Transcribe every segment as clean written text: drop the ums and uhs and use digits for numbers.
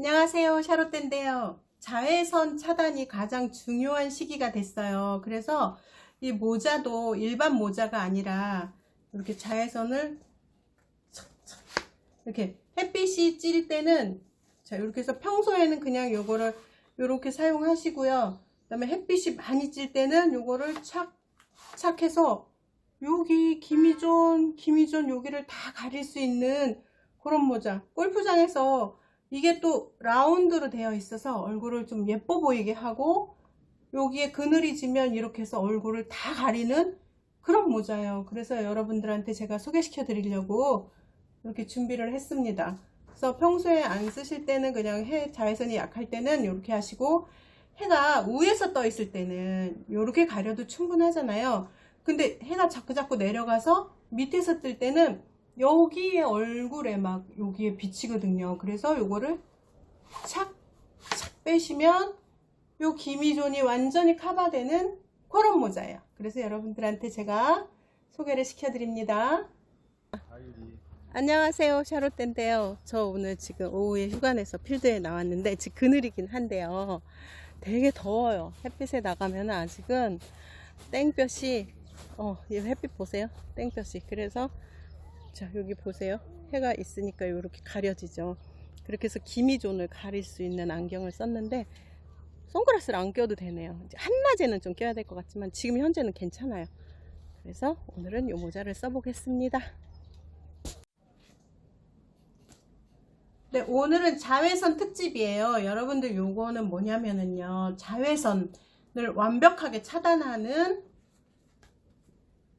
안녕하세요, 샤롯데인데요. 자외선 차단이 가장 중요한 시기가 됐어요. 그래서 이 모자도 일반 모자가 아니라 이렇게 자외선을 이렇게 햇빛이 찔 때는 자, 이렇게 해서 평소에는 그냥 요거를 이렇게 사용하시고요. 그다음에 햇빛이 많이 찔 때는 요거를 착 해서 여기 기미존 여기를 다 가릴 수 있는 그런 모자. 골프장에서 이게 또 라운드로 되어 있어서 얼굴을 좀 예뻐 보이게 하고 여기에 그늘이 지면 이렇게 해서 얼굴을 다 가리는 그런 모자예요. 그래서 여러분들한테 제가 소개시켜 드리려고 이렇게 준비를 했습니다. 그래서 평소에 안 쓰실 때는 그냥 자외선이 약할 때는 이렇게 하시고, 해가 위에서 떠 있을 때는 이렇게 가려도 충분하잖아요. 근데 해가 자꾸 내려가서 밑에서 뜰 때는 여기에 얼굴에 막 여기에 비치거든요. 그래서 요거를 착 빼시면 요 기미존이 완전히 커버되는 그런 모자예요. 그래서 여러분들한테 제가 소개를 시켜드립니다. 안녕하세요, 샤롯데인데요. 저 오늘 지금 오후에 휴가 내서 필드에 나왔는데 지금 그늘이긴 한데요, 되게 더워요. 햇빛에 나가면 아직은 땡볕이 이 햇빛 보세요, 땡볕이. 그래서 자, 여기 보세요, 해가 있으니까 이렇게 가려지죠. 그렇게 해서 기미존을 가릴 수 있는 안경을 썼는데 선글라스를 안 껴도 되네요. 이제 한낮에는 좀 껴야 될 것 같지만 지금 현재는 괜찮아요. 그래서 오늘은 이 모자를 써보겠습니다. 네, 오늘은 자외선 특집이에요. 여러분들 요거는 뭐냐면은요, 자외선을 완벽하게 차단하는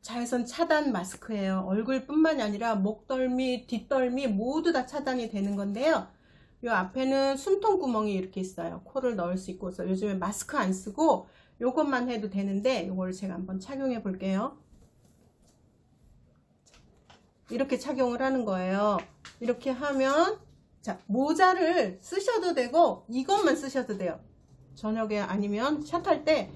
자외선 차단 마스크예요. 얼굴뿐만이 아니라 목덜미, 뒷덜미 모두 다 차단이 되는 건데요. 요 앞에는 숨통 구멍이 이렇게 있어요. 코를 넣을 수 있고. 그래서 요즘에 마스크 안 쓰고 요것만 해도 되는데, 요걸 제가 한번 착용해 볼게요. 이렇게 착용을 하는 거예요. 이렇게 하면, 자, 모자를 쓰셔도 되고 이것만 쓰셔도 돼요. 저녁에 아니면 샷할 때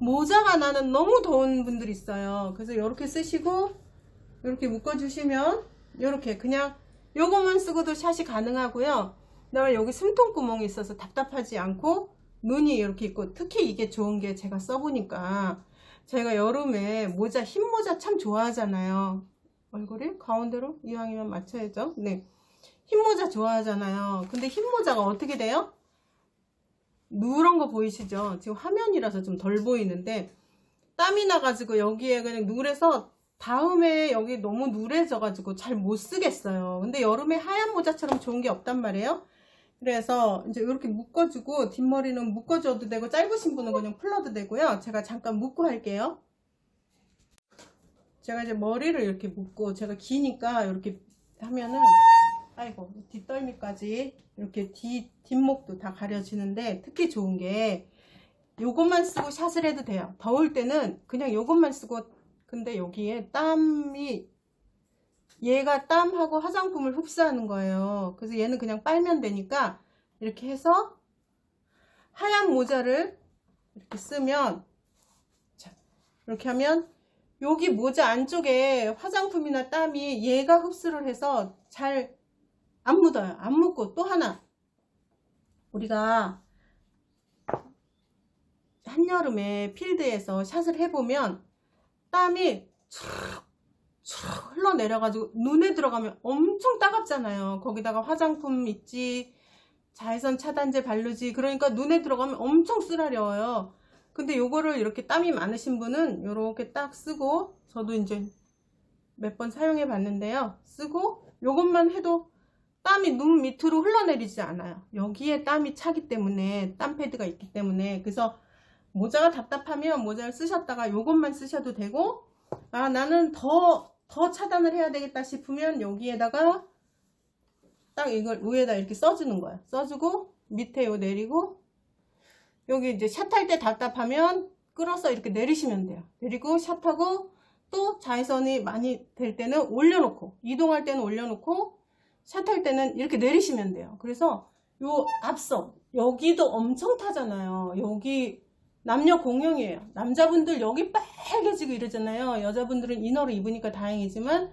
모자가 나는 너무 더운 분들 있어요. 그래서 이렇게 쓰시고 이렇게 묶어 주시면 이렇게 그냥 요것만 쓰고도 샷이 가능하고요. 그다음에 여기 숨통 구멍이 있어서 답답하지 않고 눈이 이렇게 있고, 특히 이게 좋은 게 제가 써보니까 제가 여름에 모자, 흰 모자 참 좋아하잖아요. 얼굴이 가운데로 이왕이면 맞춰야죠. 네, 흰 모자 좋아하잖아요. 근데 흰 모자가 어떻게 돼요? 누런 거 보이시죠? 지금 화면이라서 좀 덜 보이는데 땀이 나가지고 여기에 그냥 누래서 다음에 여기 너무 누래져가지고 잘 못 쓰겠어요. 근데 여름에 하얀 모자처럼 좋은 게 없단 말이에요. 그래서 이제 이렇게 묶어주고, 뒷머리는 묶어줘도 되고 짧으신 분은 그냥 풀러도 되고요. 제가 잠깐 묶고 할게요. 제가 이제 머리를 이렇게 묶고, 제가 기니까 이렇게 하면은, 아이고, 뒷덜미까지 이렇게 뒷목도 다 가려지는데, 특히 좋은 게 요것만 쓰고 샷을 해도 돼요. 더울 때는 그냥 요것만 쓰고. 근데 여기에 얘가 땀하고 화장품을 흡수하는 거예요. 그래서 얘는 그냥 빨면 되니까 이렇게 해서 하얀 모자를 이렇게 쓰면, 자, 이렇게 하면 여기 모자 안쪽에 화장품이나 땀이 얘가 흡수를 해서 잘 안 묻어요. 안 묻고, 또 하나, 우리가 한여름에 필드에서 샷을 해보면 땀이 촥 흘러내려가지고 눈에 들어가면 엄청 따갑잖아요. 거기다가 화장품 있지, 자외선 차단제 바르지, 그러니까 눈에 들어가면 엄청 쓰라려워요. 근데 요거를 이렇게 땀이 많으신 분은 요렇게 딱 쓰고, 저도 이제 몇 번 사용해 봤는데요, 쓰고 요것만 해도 땀이 눈 밑으로 흘러내리지 않아요. 여기에 땀이 차기 때문에, 땀 패드가 있기 때문에. 그래서 모자가 답답하면 모자를 쓰셨다가 요것만 쓰셔도 되고, 아, 나는 더 차단을 해야 되겠다 싶으면 여기에다가 딱 이걸 위에다 이렇게 써주는 거예요. 써주고 밑에 요 내리고, 여기 이제 샷할 때 답답하면 끌어서 이렇게 내리시면 돼요. 내리고 샷하고, 또 자외선이 많이 될 때는 올려놓고, 이동할 때는 올려놓고, 샷할 때는 이렇게 내리시면 돼요. 그래서 요 앞서 여기도 엄청 타잖아요. 여기 남녀 공용이에요. 남자분들 여기 빨개지고 이러잖아요. 여자분들은 이너를 입으니까 다행이지만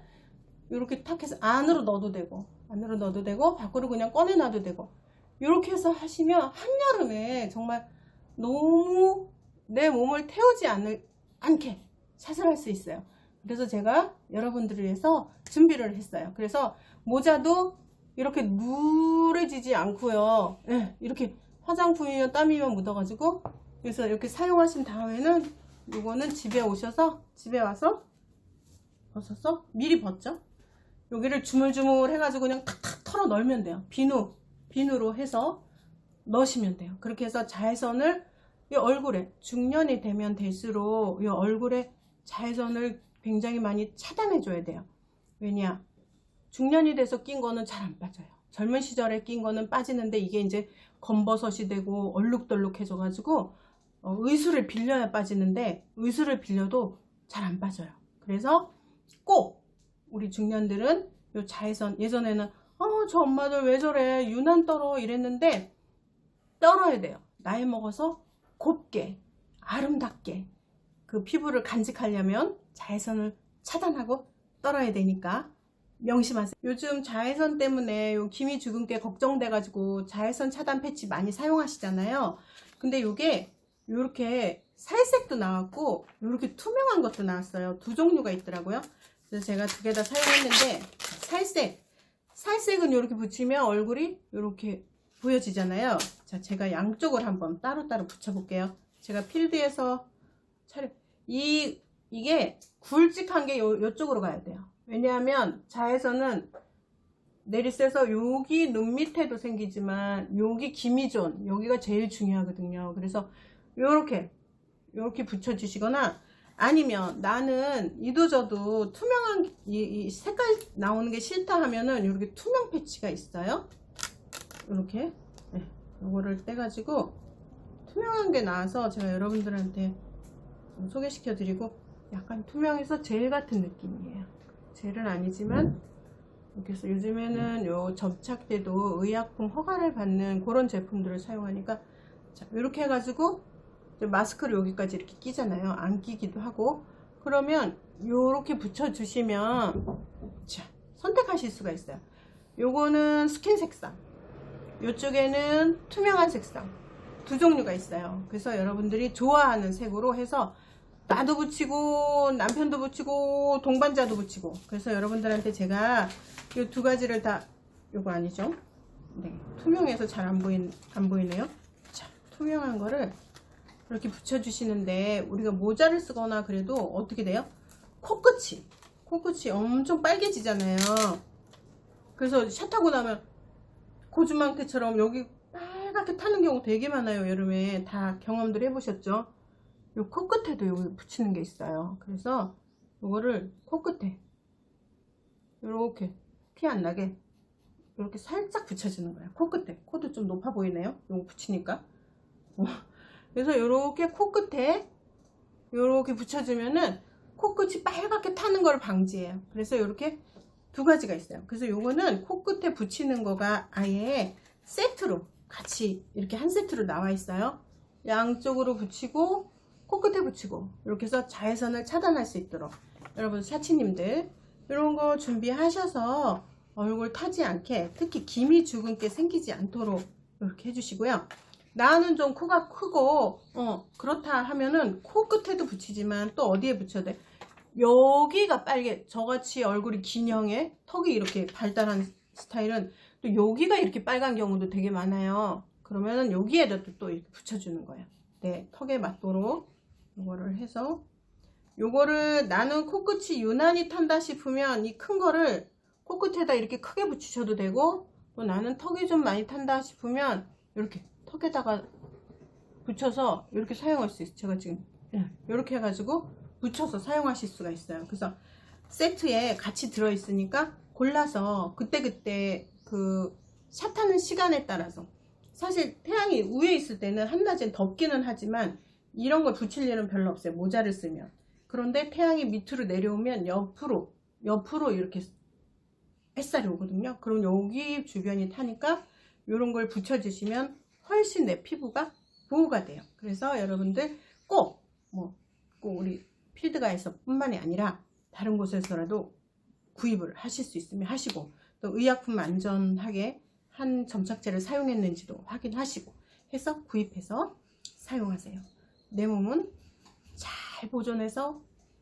이렇게 탁 해서 안으로 넣어도 되고, 밖으로 그냥 꺼내놔도 되고, 이렇게 해서 하시면 한여름에 정말 너무 내 몸을 태우지 않게 샷을 할 수 있어요. 그래서 제가 여러분들을 위해서 준비를 했어요. 그래서 모자도 이렇게 누래지지 않고요. 네, 이렇게 화장품이면 땀이면 묻어가지고, 그래서 이렇게 사용하신 다음에는 이거는 집에 오셔서, 집에 와서 벗어서 미리 벗죠. 여기를 주물주물 해가지고 그냥 탁탁 털어 넣으면 돼요. 비누로 해서 넣으시면 돼요. 그렇게 해서 자외선을 이 얼굴에, 중년이 되면 될수록 이 얼굴에 자외선을 굉장히 많이 차단해 줘야 돼요. 왜냐, 중년이 돼서 낀 거는 잘 안 빠져요. 젊은 시절에 낀 거는 빠지는데 이게 이제 검버섯이 되고 얼룩덜룩해져 가지고 의수를 빌려야 빠지는데, 의수를 빌려도 잘 안 빠져요. 그래서 꼭 우리 중년들은 요 자외선, 예전에는 저 엄마들 왜 저래 유난 떨어 이랬는데, 떨어야 돼요. 나이 먹어서 곱게 아름답게 그 피부를 간직하려면 자외선을 차단하고 떨어야 되니까 명심하세요. 요즘 자외선 때문에 요 기미 주근깨 걱정돼 가지고 자외선 차단 패치 많이 사용하시잖아요. 근데 요게 요렇게 살색도 나왔고 요렇게 투명한 것도 나왔어요. 두 종류가 있더라고요. 그래서 제가 두 개 다 사용했는데, 살색은 이렇게 붙이면 얼굴이 이렇게 보여지잖아요. 자, 제가 양쪽을 한번 따로따로 붙여볼게요. 제가 필드에서 이게 굵직한 게 요쪽으로 가야 돼요. 왜냐하면 자외선은 내리쐬서 여기 눈 밑에도 생기지만 여기 기미존, 여기가 제일 중요하거든요. 그래서 요렇게 붙여주시거나, 아니면 나는 이도저도 투명한 이 색깔 나오는 게 싫다 하면은 이렇게 투명 패치가 있어요. 이렇게 요거를 떼가지고 투명한 게 나와서 제가 여러분들한테 소개시켜 드리고, 약간 투명해서 젤 같은 느낌이에요. 젤은 아니지만 이렇게 해서 요즘에는 요 접착제도 의약품 허가를 받는 그런 제품들을 사용하니까, 자, 이렇게 해가지고 마스크를 여기까지 이렇게 끼잖아요. 안 끼기도 하고. 그러면 요렇게 붙여주시면, 자, 선택하실 수가 있어요. 요거는 스킨 색상, 요쪽에는 투명한 색상, 두 종류가 있어요. 그래서 여러분들이 좋아하는 색으로 해서 나도 붙이고 남편도 붙이고 동반자도 붙이고, 그래서 여러분들한테 제가 요 두 가지를 다, 요거 아니죠? 네, 투명해서 잘 안 보이네요. 자, 투명한 거를 이렇게 붙여주시는데, 우리가 모자를 쓰거나 그래도 어떻게 돼요? 코끝이 엄청 빨개지잖아요. 그래서 샷하고 나면 고주망태처럼 여기 빨갛게 타는 경우 되게 많아요. 여름에 다 경험들 해보셨죠? 요 코끝에도 여기 붙이는 게 있어요. 그래서 요거를 코끝에 이렇게 티 안 나게 이렇게 살짝 붙여주는 거예요. 코끝에. 코도 좀 높아 보이네요. 요거 붙이니까. 그래서 이렇게 코끝에 이렇게 붙여주면은 코끝이 빨갛게 타는 걸 방지해요. 그래서 이렇게 두 가지가 있어요. 그래서 요거는 코끝에 붙이는 거가 아예 세트로 같이 이렇게 한 세트로 나와 있어요. 양쪽으로 붙이고 코끝에 붙이고, 이렇게 해서 자외선을 차단할 수 있도록 여러분 사치님들 이런 거 준비하셔서 얼굴 타지 않게, 특히 기미 주근깨 생기지 않도록 이렇게 해주시고요. 나는 좀 코가 크고 그렇다 하면은 코끝에도 붙이지만 또 어디에 붙여야 돼? 여기가 빨개, 저같이 얼굴이 긴형에 턱이 이렇게 발달한 스타일은 또 여기가 이렇게 빨간 경우도 되게 많아요. 그러면은 여기에다 또 이렇게 붙여주는 거예요. 네, 턱에 맞도록 이거를 해서, 요거를 나는 코끝이 유난히 탄다 싶으면 이 큰 거를 코끝에다 이렇게 크게 붙이셔도 되고, 또 나는 턱이 좀 많이 탄다 싶으면 이렇게 턱에다가 붙여서 이렇게 사용할 수 있어요. 제가 지금 이렇게 해가지고 붙여서 사용하실 수가 있어요. 그래서 세트에 같이 들어있으니까 골라서 그때그때 그 샷하는 시간에 따라서, 사실 태양이 위에 있을 때는 한낮엔 덥기는 하지만 이런 걸 붙일 일은 별로 없어요. 모자를 쓰면. 그런데 태양이 밑으로 내려오면 옆으로 이렇게 햇살이 오거든요. 그럼 여기 주변이 타니까 이런 걸 붙여주시면 훨씬 내 피부가 보호가 돼요. 그래서 여러분들 꼭 우리 필드가에서 뿐만이 아니라 다른 곳에서라도 구입을 하실 수 있으면 하시고, 또 의약품 안전하게 한 점착제를 사용했는지도 확인하시고 해서 구입해서 사용하세요. 내 몸은 잘 보존해서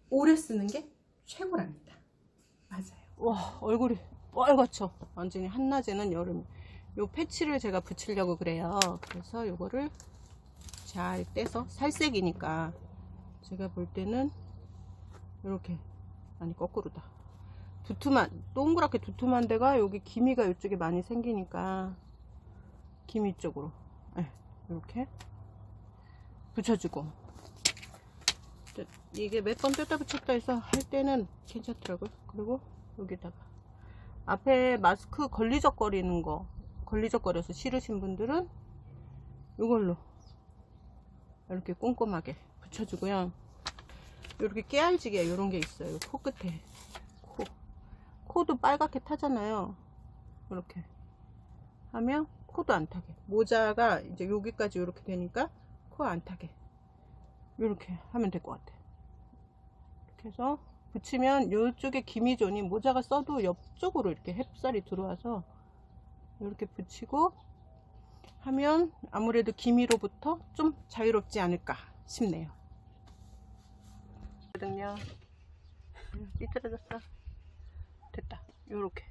오래 쓰는 게 최고랍니다. 맞아요. 와, 얼굴이 빨갛죠. 완전히 한낮에는 여름. 요 패치를 제가 붙이려고 그래요. 그래서 요거를 잘 떼서 살색이니까 제가 볼 때는 이렇게, 아니 거꾸로다, 두툼한, 동그랗게 두툼한 데가 여기 기미가 이쪽에 많이 생기니까 기미 쪽으로 이렇게 붙여주고, 이게 몇 번 뜯다 붙였다 해서 할 때는 괜찮더라고요. 그리고 여기다가 앞에 마스크 걸리적거리는 거, 걸리적거려서 싫으신 분들은 이걸로 이렇게 꼼꼼하게 붙여주고요. 이렇게 깨알지게 이런 게 있어요. 코끝에, 코도 빨갛게 타잖아요. 이렇게 하면 코도 안 타게, 모자가 이제 여기까지 이렇게 되니까 코 안 타게 이렇게 하면 될 것 같아요. 이렇게 해서 붙이면 이쪽에 기미존이, 모자가 써도 옆쪽으로 이렇게 햇살이 들어와서 이렇게 붙이고 하면 아무래도 기미로부터 좀 자유롭지 않을까 싶네요. 거든요. 삐뚤어졌어. 됐다. 요렇게